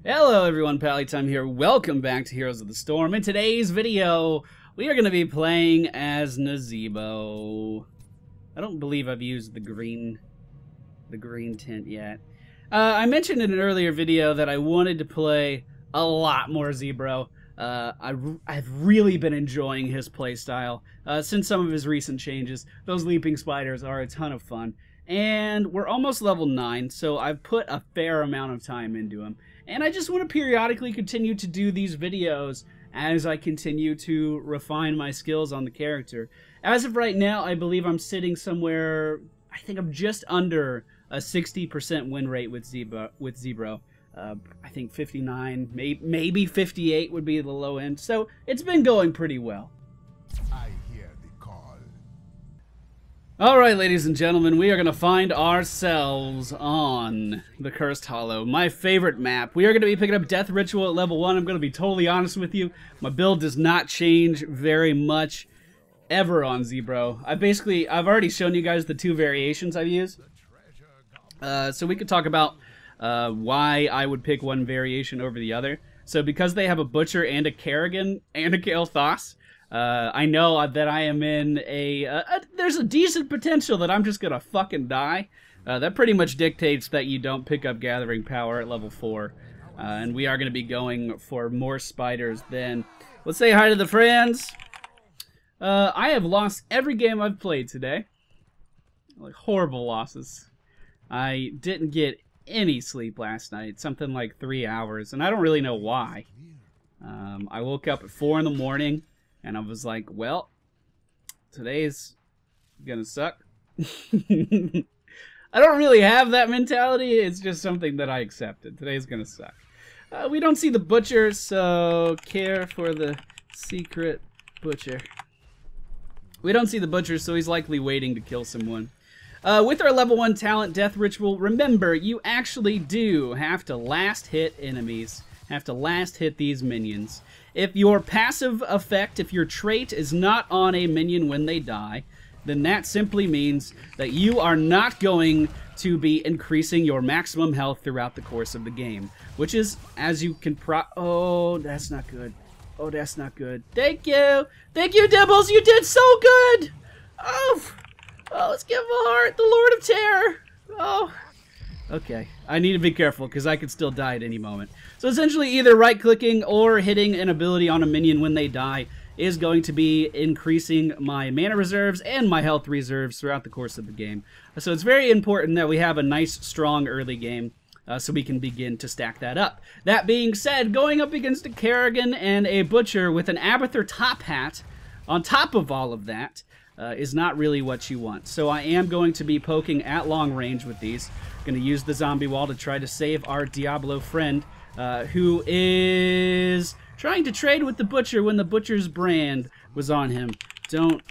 Hello everyone, Pallytime here. Welcome back to Heroes of the Storm. In today's video, we are going to be playing as Nazeebo. I don't believe I've used the green tint yet. I mentioned in an earlier video that I wanted to play a lot more Zebro. I've really been enjoying his playstyle since some of his recent changes. Those leaping spiders are a ton of fun. And we're almost level 9, so I've put a fair amount of time into him. And I just want to periodically continue to do these videos as I continue to refine my skills on the character. As of right now, I believe I'm sitting somewhere, I think I'm just under a 60% win rate with Zebro. I think 59, maybe 58 would be the low end. So it's been going pretty well. I hear the call. Alright, ladies and gentlemen, we are going to find ourselves on the Cursed Hollow, my favorite map. We are going to be picking up Death Ritual at level 1. I'm going to be totally honest with you. My build does not change very much ever on Zebro. I've already shown you guys the two variations I've used. So we could talk about why I would pick one variation over the other. So because they have a Butcher and a Kerrigan and a Kael'thas, I know that I am in there's a decent potential that I'm just gonna fucking die. That pretty much dictates that you don't pick up Gathering Power at level 4. And we are gonna be going for more spiders then. Let's say hi to the friends. I have lost every game I've played today. Like, horrible losses. I didn't get any sleep last night, something like 3 hours, and I don't really know why. I woke up at 4 in the morning. And I was like, well, today's gonna suck. I don't really have that mentality. It's just something that I accepted. Today's gonna suck. We don't see the Butcher, so care for the secret Butcher. We don't see the Butcher, so he's likely waiting to kill someone. With our level 1 talent, Death Ritual, remember, you actually do have to last hit enemies. Have to last hit these minions. If your passive effect, if your trait is not on a minion when they die, then that simply means that you are not going to be increasing your maximum health throughout the course of the game. Which is, as you can oh, that's not good. Oh, that's not good. Thank you! Thank you, Dibbles! You did so good! Oh, let's give him a heart, the Lord of Terror! Oh. Okay, I need to be careful because I could still die at any moment. So essentially either right-clicking or hitting an ability on a minion when they die is going to be increasing my mana reserves and my health reserves throughout the course of the game. So it's very important that we have a nice, strong early game so we can begin to stack that up. That being said, going up against a Kerrigan and a Butcher with an Abathur top hat on top of all of that is not really what you want. So I am going to be poking at long range with these. Going to use the zombie wall to try to save our Diablo friend, who is trying to trade with the Butcher when the Butcher's brand was on him. Don't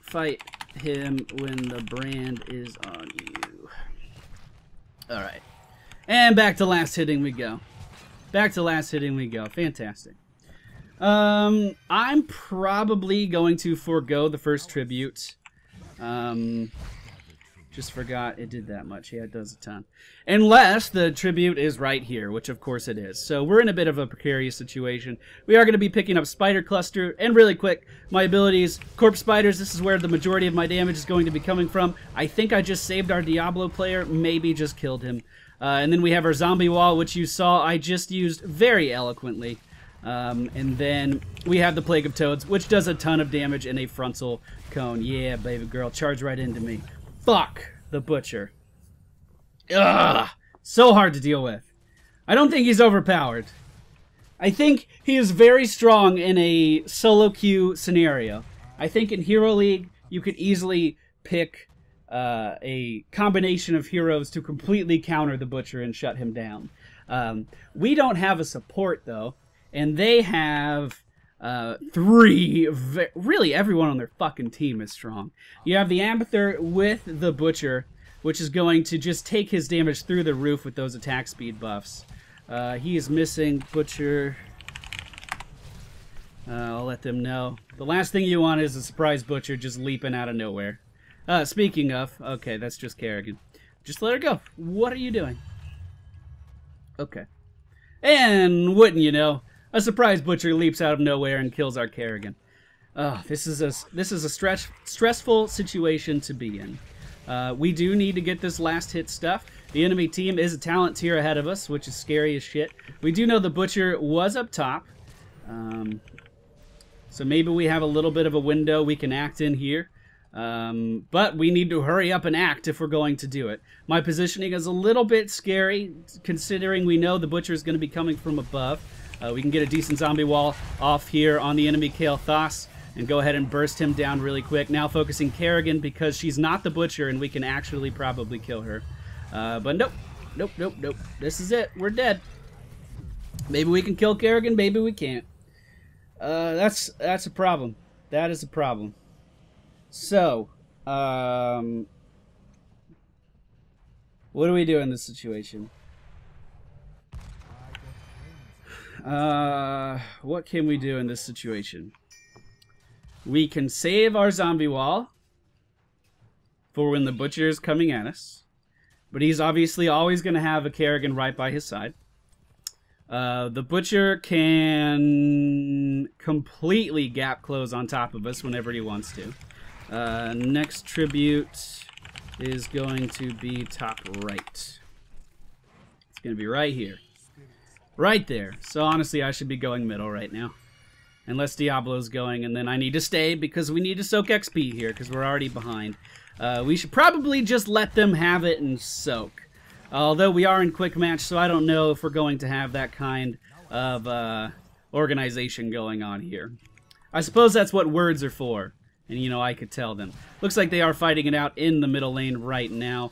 fight him when the brand is on you. Alright. And back to last hitting we go. Back to last hitting we go. Fantastic. I'm probably going to forego the first tribute. Just forgot it did that much. Yeah, it does a ton. Unless the tribute is right here, which of course it is. So we're in a bit of a precarious situation. We are going to be picking up Spider Cluster. And really quick, my abilities, Corpse Spiders, this is where the majority of my damage is going to be coming from. I think I just saved our Diablo player, maybe just killed him. And then we have our Zombie Wall, which you saw I just used very eloquently. And then we have the Plague of Toads, which does a ton of damage in a frontal cone. Yeah, baby girl, charge right into me. Fuck the Butcher. Ugh, so hard to deal with. I don't think he's overpowered. I think he is very strong in a solo queue scenario. I think in Hero League, you could easily pick a combination of heroes to completely counter the Butcher and shut him down. We don't have a support, though. And they have really everyone on their fucking team is strong. You have the Abathur with the Butcher, which is going to just take his damage through the roof with those attack speed buffs. He is missing Butcher. I'll let them know. The last thing you want is a surprise Butcher just leaping out of nowhere. Speaking of, okay, that's just Kerrigan. Just let her go. What are you doing? Okay. And wouldn't you know, a surprise butcher leaps out of nowhere and kills our Kerrigan. Oh, this is a stressful situation to be in. We do need to get this last hit stuff. The enemy team is a talent tier ahead of us, which is scary as shit. We do know the butcher was up top. So maybe we have a little bit of a window we can act in here. But we need to hurry up and act if we're going to do it. My positioning is a little bit scary, considering we know the butcher is going to be coming from above. We can get a decent zombie wall off here on the enemy Kael'thas and go ahead and burst him down really quick. Now focusing Kerrigan because she's not the butcher and we can actually probably kill her. But nope. Nope. This is it. We're dead. Maybe we can kill Kerrigan, maybe we can't. That's a problem. That is a problem. So, what do we do in this situation? What can we do in this situation? We can save our zombie wall for when the butcher is coming at us. But he's obviously always going to have a Kerrigan right by his side. The butcher can completely gap close on top of us whenever he wants to. Next tribute is going to be top right. It's going to be right here. Right there. So honestly, I should be going middle right now. Unless Diablo's going, and then I need to stay because we need to soak XP here because we're already behind. We should probably just let them have it and soak. Although we are in quick match, so I don't know if we're going to have that kind of organization going on here. I suppose that's what words are for. And, you know, I could tell them. Looks like they are fighting it out in the middle lane right now.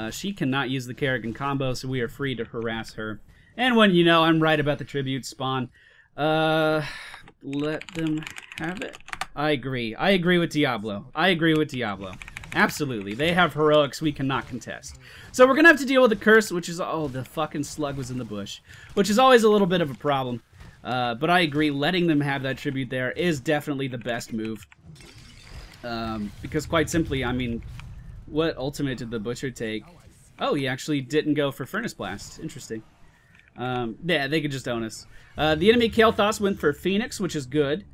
She cannot use the Kerrigan combo, so we are free to harass her. And when you know I'm right about the tribute spawn, let them have it. I agree. I agree with Diablo. Absolutely. They have heroics we cannot contest. So we're going to have to deal with the curse, which is... Oh, the fucking slug was in the bush. Which is always a little bit of a problem. But I agree, letting them have that tribute there is definitely the best move. Because quite simply, I mean, what ultimate did the butcher take? Oh, he actually didn't go for Furnace Blast. Interesting. Yeah, they could just own us. The enemy Kael'thas went for Phoenix, which is good.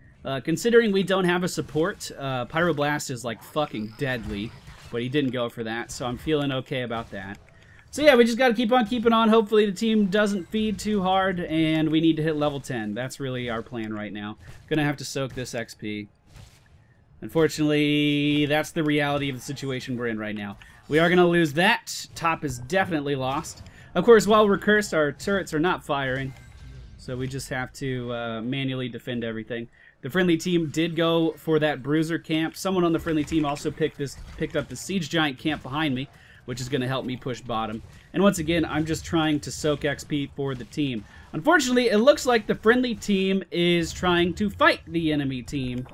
Considering we don't have a support, Pyroblast is like fucking deadly, but he didn't go for that, so I'm feeling okay about that. So yeah, we just got to keep on keeping on. Hopefully the team doesn't feed too hard, and we need to hit level 10. That's really our plan right now. Gonna have to soak this XP. Unfortunately, that's the reality of the situation we're in right now. We are going to lose that. Top is definitely lost. Of course, while we're cursed, our turrets are not firing. So we just have to manually defend everything. The friendly team did go for that bruiser camp. Someone on the friendly team also picked up the siege giant camp behind me, which is going to help me push bottom. And once again, I'm just trying to soak XP for the team. Unfortunately, it looks like the friendly team is trying to fight the enemy team.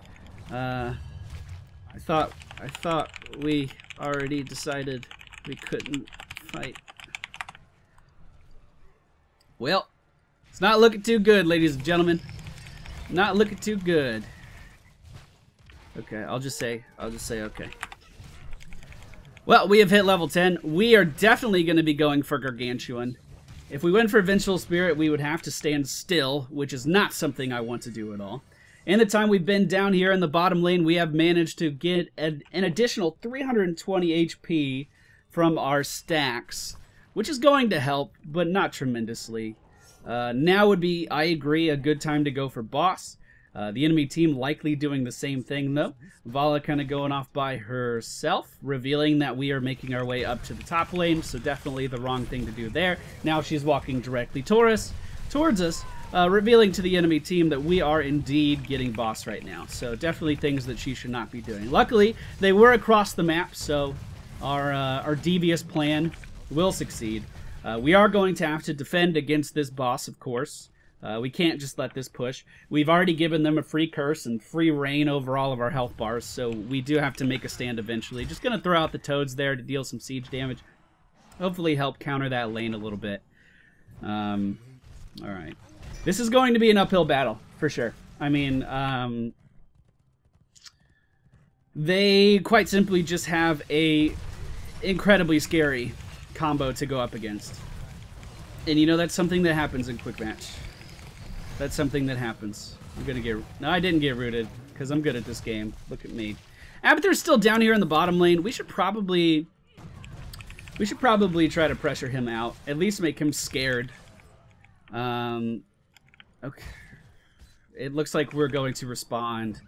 I thought we already decided we couldn't fight. Well, it's not looking too good, ladies and gentlemen. Not looking too good. Okay, I'll just say okay. Well, we have hit level 10. We are definitely going to be going for Gargantuan. If we went for Vengeful Spirit, we would have to stand still, which is not something I want to do at all. In the time we've been down here in the bottom lane, we have managed to get an additional 320 HP from our stacks, which is going to help, but not tremendously. Now would be, I agree, a good time to go for boss. The enemy team likely doing the same thing, though. Vala kind of going off by herself, revealing that we are making our way up to the top lane, so definitely the wrong thing to do there. Now she's walking directly towards us, revealing to the enemy team that we are indeed getting boss right now. So definitely things that she should not be doing. Luckily, they were across the map, so our devious plan will succeed. We are going to have to defend against this boss, of course. We can't just let this push. We've already given them a free curse and free reign over all of our health bars, so we do have to make a stand eventually. Just going to throw out the toads there to deal some siege damage. Hopefully help counter that lane a little bit. Alright. This is going to be an uphill battle, for sure. I mean, they quite simply just have a incredibly scary combo to go up against. And you know, that's something that happens in quick match. That's something that happens. I'm gonna get... No, I didn't get rooted, because I'm good at this game. Look at me. Abathur's still down here in the bottom lane. We should probably try to pressure him out. At least make him scared. Okay. It looks like we're going to respond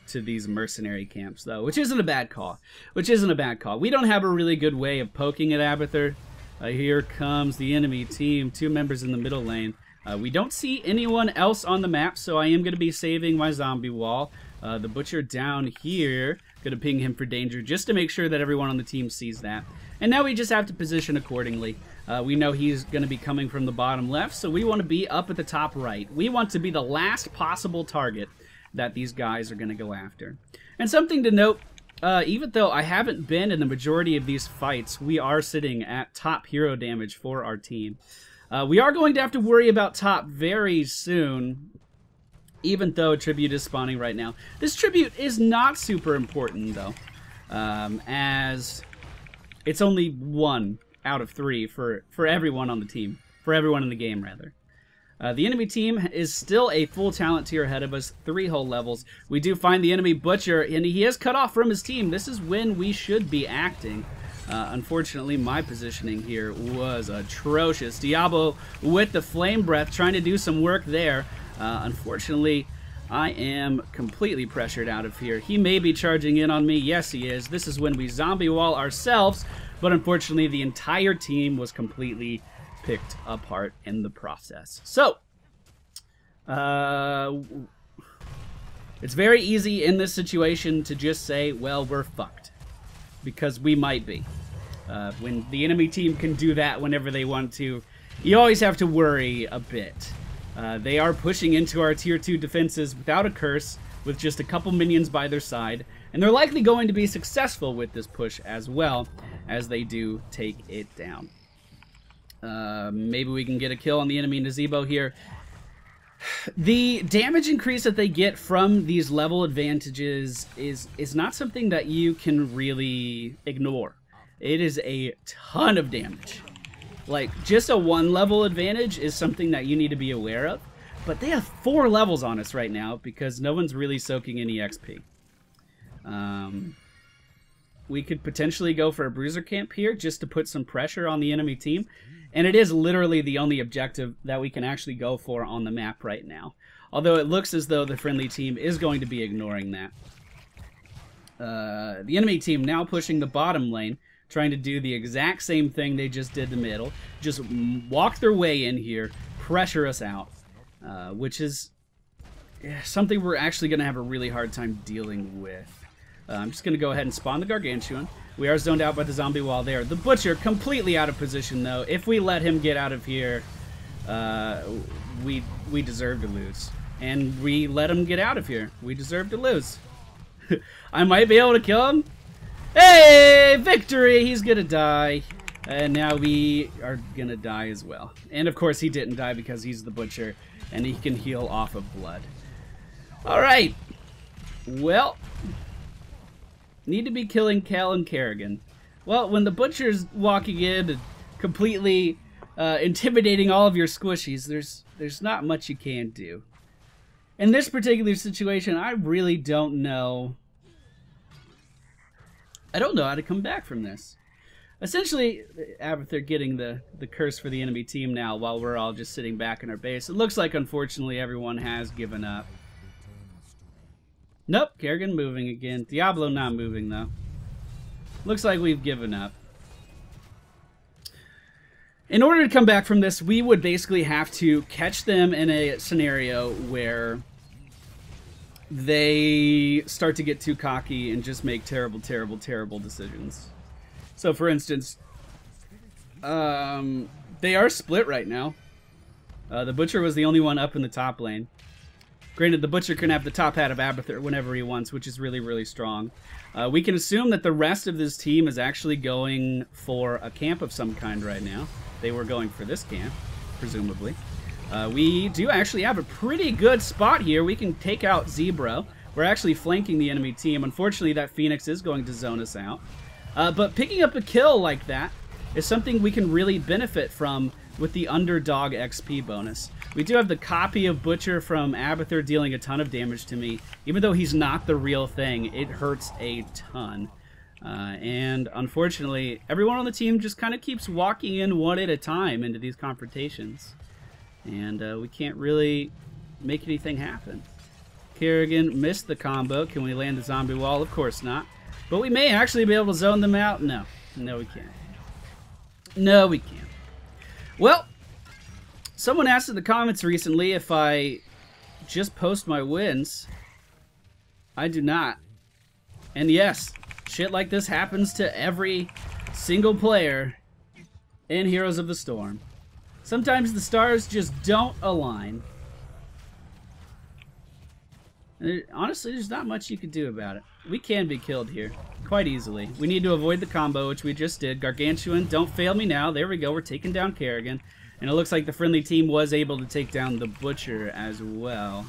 to these mercenary camps, though, which isn't a bad call. We don't have a really good way of poking at Abathur. Here comes the enemy team, 2 members in the middle lane. We don't see anyone else on the map, so I am going to be saving my zombie wall. The Butcher down here, going to ping him for danger just to make sure that everyone on the team sees that. And now we just have to position accordingly. We know he's going to be coming from the bottom left, so we want to be up at the top right. We want to be the last possible target that these guys are going to go after. And something to note, even though I haven't been in the majority of these fights, we are sitting at top hero damage for our team. We are going to have to worry about top very soon, even though a tribute is spawning right now. This tribute is not super important, though, as it's only 1 out of 3 for everyone on the team, for everyone in the game, rather. The enemy team is still a full talent tier ahead of us, 3 whole levels. We do find the enemy Butcher, and he is cut off from his team. This is when we should be acting. Unfortunately, my positioning here was atrocious. Diablo with the Flame Breath trying to do some work there. Unfortunately, I am completely pressured out of here. He may be charging in on me. Yes, he is. This is when we zombie wall ourselves, but unfortunately, the entire team was completely picked apart in the process. So, it's very easy in this situation to just say, well, we're fucked. Because we might be. When the enemy team can do that whenever they want to, you always have to worry a bit. They are pushing into our tier 2 defenses without a curse, with just a couple minions by their side, and they're likely going to be successful with this push as well, as they do take it down. Maybe we can get a kill on the enemy Nazeebo here. The damage increase that they get from these level advantages is not something that you can really ignore. It is a ton of damage. Like, just a 1 level advantage is something that you need to be aware of. But they have 4 levels on us right now because no one's really soaking any XP. We could potentially go for a bruiser camp here just to put some pressure on the enemy team. And it is literally the only objective that we can actually go for on the map right now. Although it looks as though the friendly team is going to be ignoring that. The enemy team now pushing the bottom lane, trying to do the exact same thing they just did the middle. Just walk their way in here, pressure us out. Which is something we're actually going to have a really hard time dealing with. I'm just going to go ahead and spawn the Gargantuan. We are zoned out by the zombie wall there. The Butcher completely out of position, though. If we let him get out of here, we deserve to lose. And we let him get out of here. We deserve to lose. I might be able to kill him. Hey, victory! He's going to die. And now we are going to die as well. And, of course, he didn't die because he's the Butcher, and he can heal off of blood. All right. Well, need to be killing Cal and Kerrigan. Well, when the Butcher's walking in and completely intimidating all of your squishies, there's not much you can do. In this particular situation, I really don't know. I don't know how to come back from this. Essentially, Abathur getting the curse for the enemy team now while we're all just sitting back in our base. It looks like, unfortunately, everyone has given up. Nope, Kerrigan moving again. Diablo not moving, though. Looks like we've given up. In order to come back from this, we would basically have to catch them in a scenario where they start to get too cocky and just make terrible, terrible, terrible decisions. So, for instance, they are split right now. The Butcher was the only one up in the top lane. Granted, the Butcher can have the top hat of Abathur whenever he wants, which is really, really strong. We can assume that the rest of this team is actually going for a camp of some kind right now. They were going for this camp, presumably. We do actually have a pretty good spot here. We can take out Zebro. We're actually flanking the enemy team. Unfortunately, that Phoenix is going to zone us out. But picking up a kill like that is something we can really benefit from with the underdog XP bonus. We do have the copy of Butcher from Abathur dealing a ton of damage to me. Even though he's not the real thing, it hurts a ton. And unfortunately, everyone on the team just kind of keeps walking in one at a time into these confrontations. And we can't really make anything happen. Kerrigan missed the combo. Can we land the zombie wall? Of course not. But we may actually be able to zone them out. No. No, we can't. No, we can't. Well, someone asked in the comments recently if I just post my wins. I do not. And yes, shit like this happens to every single player in Heroes of the Storm. Sometimes the stars just don't align. And honestly, there's not much you can do about it. We can be killed here quite easily. We need to avoid the combo, which we just did. Gargantuan, don't fail me now. There we go. We're taking down Kerrigan. And it looks like the friendly team was able to take down the Butcher as well.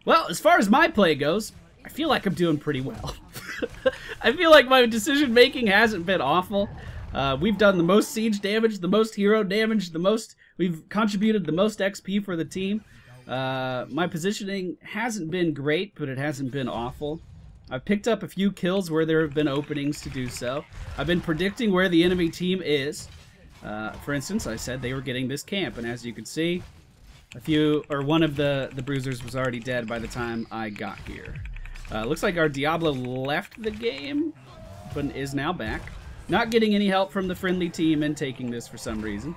Well, as far as my play goes, I feel like I'm doing pretty well. I feel like my decision making hasn't been awful. We've done the most siege damage, the most hero damage, we've contributed the most XP for the team. My positioning hasn't been great, but it hasn't been awful. I've picked up a few kills where there have been openings to do so. I've been predicting where the enemy team is. For instance, I said they were getting this camp, and as you can see, one of the bruisers was already dead by the time I got here. Looks like our Diablo left the game, but is now back. Not getting any help from the friendly team and taking this for some reason.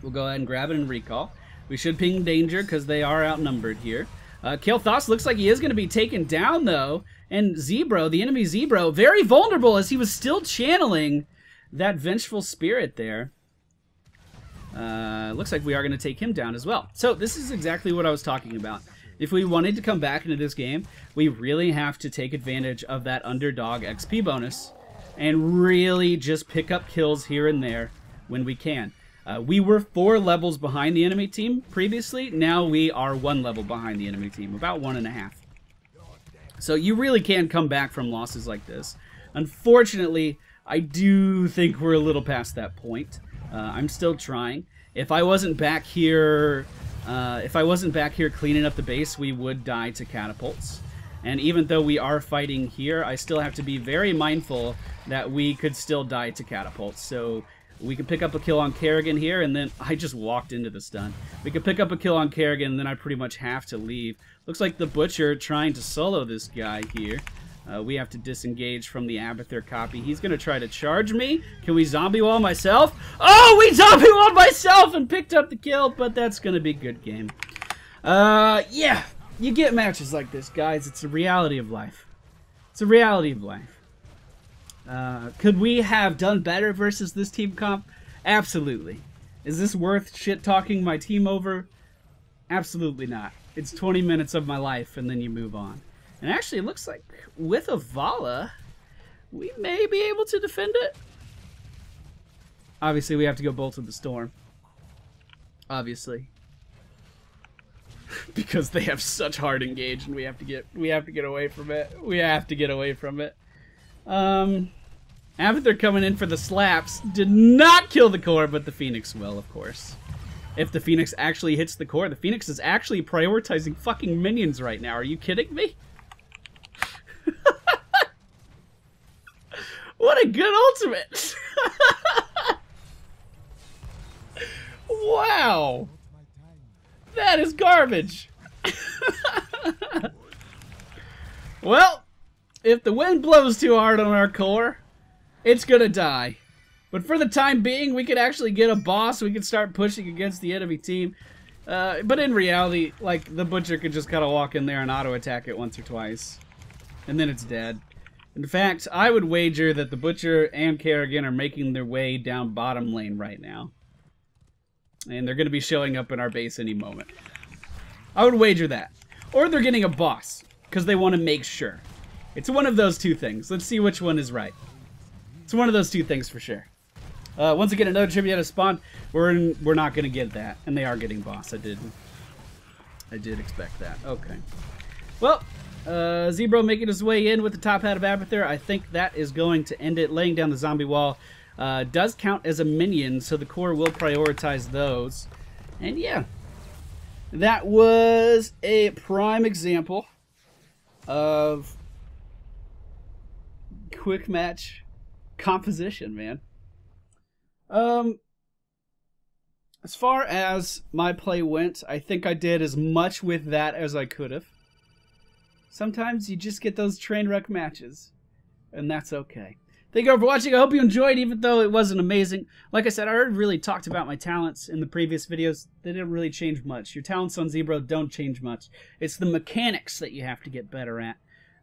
We'll go ahead and grab it and recall. We should ping danger because they are outnumbered here. Kael'thas looks like he is going to be taken down though. And Zebro, the enemy Zebro, very vulnerable as he was still channeling that vengeful spirit there. Looks like we are going to take him down as well. So this is exactly what I was talking about. If we wanted to come back into this game, we really have to take advantage of that underdog XP bonus and really just pick up kills here and there when we can. We were 4 levels behind the enemy team previously. Now we are 1 level behind the enemy team, about 1.5. So you really can come back from losses like this. Unfortunately, I do think we're a little past that point. I'm still trying. If I wasn't back here, cleaning up the base, we would die to catapults. And even though we are fighting here, I still have to be very mindful that we could still die to catapults. So we could pick up a kill on Kerrigan here, and then I just walked into the stun. We could pick up a kill on Kerrigan, and then I pretty much have to leave. Looks like the Butcher trying to solo this guy here. We have to disengage from the Abathur copy. He's going to try to charge me. Can we zombie wall myself? Oh, we zombie walled myself and picked up the kill, but that's going to be a good game. Yeah, you get matches like this, guys. It's a reality of life. It's a reality of life. Could we have done better versus this team comp? Absolutely. Is this worth shit-talking my team over? Absolutely not. It's 20 minutes of my life, and then you move on. And actually, it looks like with a Vala, we may be able to defend it. Obviously, we have to go Bolt of the Storm. Obviously. Because they have such hard engage, and we have to get away from it. We have to get away from it. Abathur coming in for the slaps. Did not kill the core, but the Phoenix will, of course. If the Phoenix actually hits the core. The Phoenix is actually prioritizing fucking minions right now. Are you kidding me? What a good ultimate! Wow! That is garbage! Well, if the wind blows too hard on our core, it's gonna die. But for the time being, we could actually get a boss. We could start pushing against the enemy team. But in reality, like, the Butcher could just kind of walk in there and auto-attack it once or twice. And then it's dead. In fact, I would wager that the Butcher and Kerrigan are making their way down bottom lane right now. And they're going to be showing up in our base any moment. I would wager that. Or they're getting a boss, because they want to make sure. It's one of those two things. Let's see which one is right. It's one of those two things for sure. Once again, another tribute has spawned. We're not going to get that. And they are getting boss. I did expect that. Okay. Well, Zebro making his way in with the top hat of Abathur. I think that is going to end it. Laying down the zombie wall. Does count as a minion, so the core will prioritize those. And yeah, that was a prime example of quick match composition, man. As far as my play went, I think I did as much with that as I could have. Sometimes you just get those train wreck matches, and that's okay. Thank you all for watching. I hope you enjoyed, even though it wasn't amazing. Like I said, I already really talked about my talents in the previous videos. They didn't really change much. Your talents on Zebro don't change much. It's the mechanics that you have to get better at.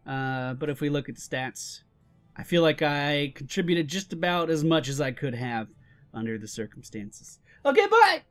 But if we look at the stats, I feel like I contributed just about as much as I could have under the circumstances. Okay, bye!